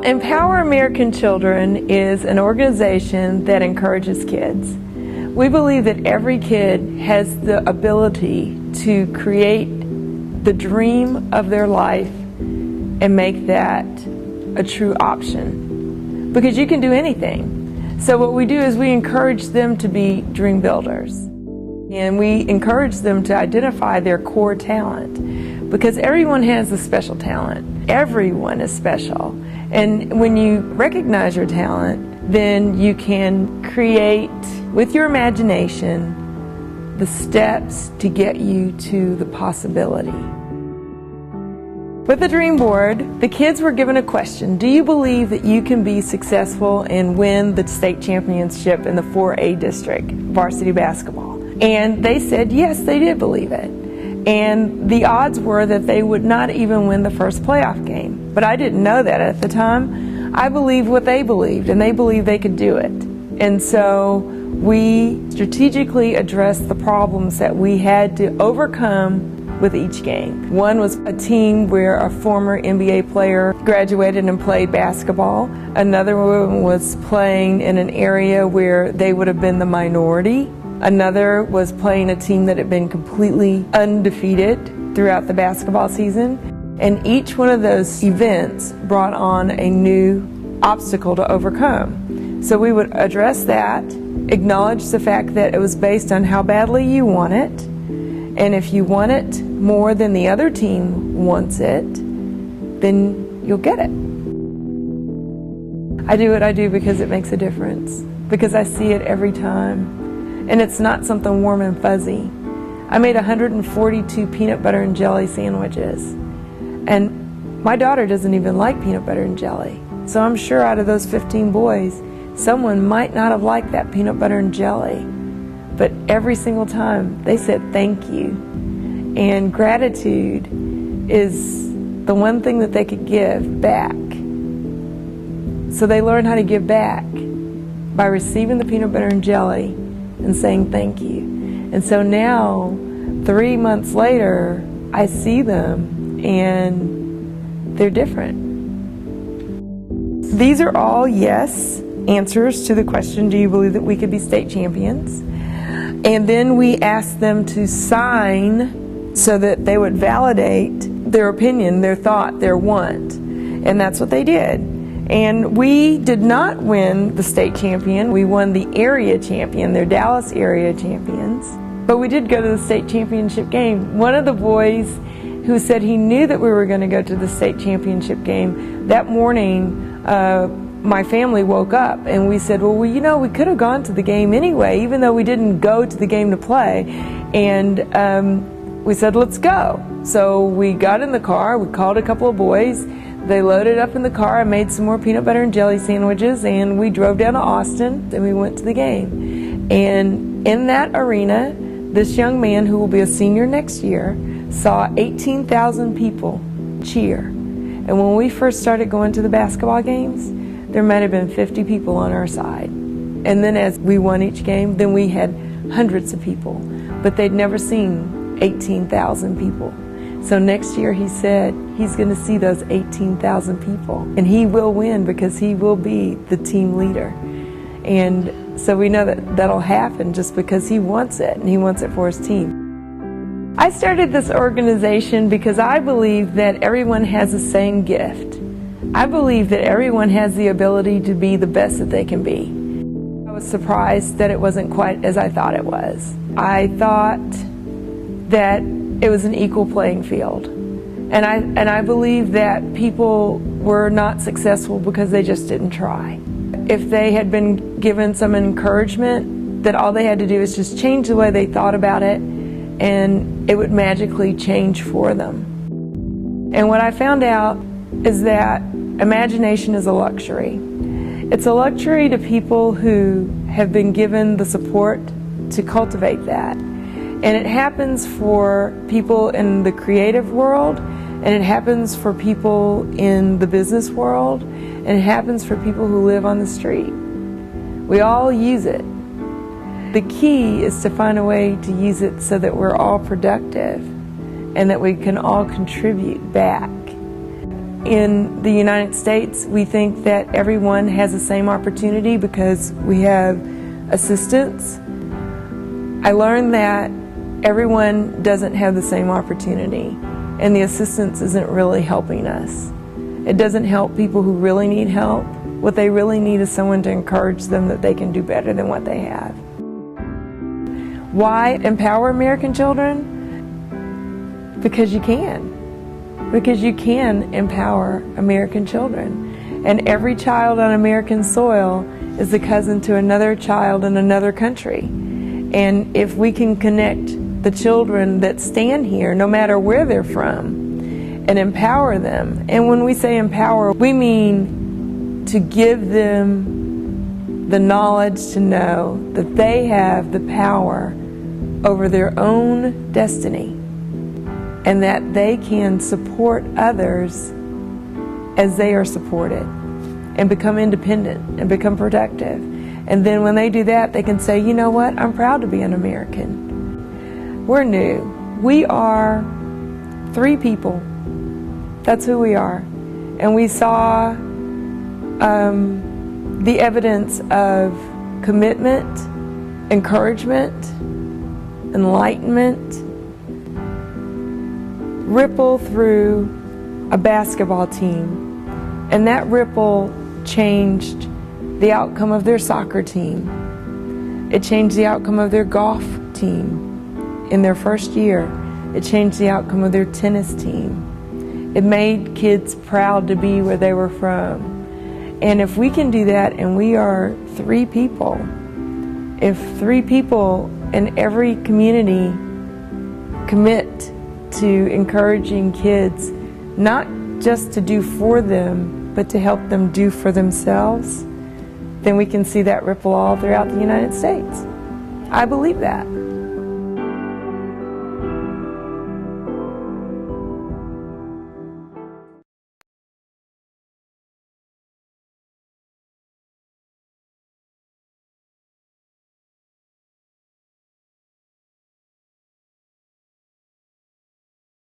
Empower American Children is an organization that encourages kids. We believe that every kid has the ability to create the dream of their life and make that a true option, because you can do anything. So what we do is we encourage them to be dream builders, and we encourage them to identify their core talent, because everyone has a special talent. Everyone is special. And when you recognize your talent, then you can create, with your imagination, the steps to get you to the possibility. With the Dream Board, the kids were given a question: do you believe that you can be successful and win the state championship in the 4A district varsity basketball? And they said yes, they did believe it. And the odds were that they would not even win the first playoff game. But I didn't know that at the time. I believed what they believed, and they believed they could do it. And so we strategically addressed the problems that we had to overcome with each game. One was a team where a former NBA player graduated and played basketball. Another one was playing in an area where they would have been the minority. Another was playing a team that had been completely undefeated throughout the basketball season. And each one of those events brought on a new obstacle to overcome. So we would address that, acknowledge the fact that it was based on how badly you want it, and if you want it more than the other team wants it, then you'll get it. I do what I do because it makes a difference, because I see it every time. And it's not something warm and fuzzy. I made 142 peanut butter and jelly sandwiches. And my daughter doesn't even like peanut butter and jelly. So I'm sure out of those 15 boys, someone might not have liked that peanut butter and jelly. But every single time they said thank you. And gratitude is the one thing that they could give back. So they learn how to give back by receiving the peanut butter and jelly and saying thank you. And so now, 3 months later, I see them and they're different. These are all yes answers to the question, do you believe that we could be state champions? And then we ask them to sign so that they would validate their opinion, their thought, their want. And that's what they did. And we did not win the state champion. We won the area champion. They're Dallas area champions. But we did go to the state championship game. One of the boys who said he knew that we were going to go to the state championship game, that morning my family woke up and we said, well, you know, we could have gone to the game anyway, even though we didn't go to the game to play. And we said, let's go. So we got in the car, we called a couple of boys. They loaded up in the car. I made some more peanut butter and jelly sandwiches, and we drove down to Austin, and we went to the game. And in that arena, this young man, who will be a senior next year, saw 18,000 people cheer. And when we first started going to the basketball games, there might have been 50 people on our side. And then as we won each game, then we had hundreds of people. But they'd never seen 18,000 people. So next year, he said he's going to see those 18,000 people. And he will win because he will be the team leader. And so we know that that'll happen just because he wants it, and he wants it for his team. I started this organization because I believe that everyone has the same gift. I believe that everyone has the ability to be the best that they can be. I was surprised that it wasn't quite as I thought it was. I thought that it was an equal playing field. And I believe that people were not successful because they just didn't try. If they had been given some encouragement, that all they had to do is just change the way they thought about it, and it would magically change for them. And what I found out is that imagination is a luxury. It's a luxury to people who have been given the support to cultivate that. And it happens for people in the creative world, and it happens for people in the business world, and it happens for people who live on the street. We all use it. The key is to find a way to use it so that we're all productive and that we can all contribute back. in the United States, we think that everyone has the same opportunity because we have assistance. I learned that everyone doesn't have the same opportunity, and the assistance isn't really helping us. It doesn't help people who really need help. What they really need is someone to encourage them that they can do better than what they have. Why empower American children? Because you can. Because you can empower American children. And every child on American soil is a cousin to another child in another country. And if we can connect the children that stand here, no matter where they're from, and empower them. And when we say empower, we mean to give them the knowledge to know that they have the power over their own destiny, and that they can support others as they are supported, and become independent and become productive. And then when they do that, they can say, you know what, I'm proud to be an American. We're new. We are 3 people. That's who we are. And we saw the evidence of commitment, encouragement, enlightenment ripple through a basketball team. And that ripple changed the outcome of their soccer team. It changed the outcome of their golf team in their first year. It changed the outcome of their tennis team. It made kids proud to be where they were from. And if we can do that, and we are 3 people, if 3 people in every community commit to encouraging kids, not just to do for them, but to help them do for themselves, then we can see that ripple all throughout the United States. I believe that.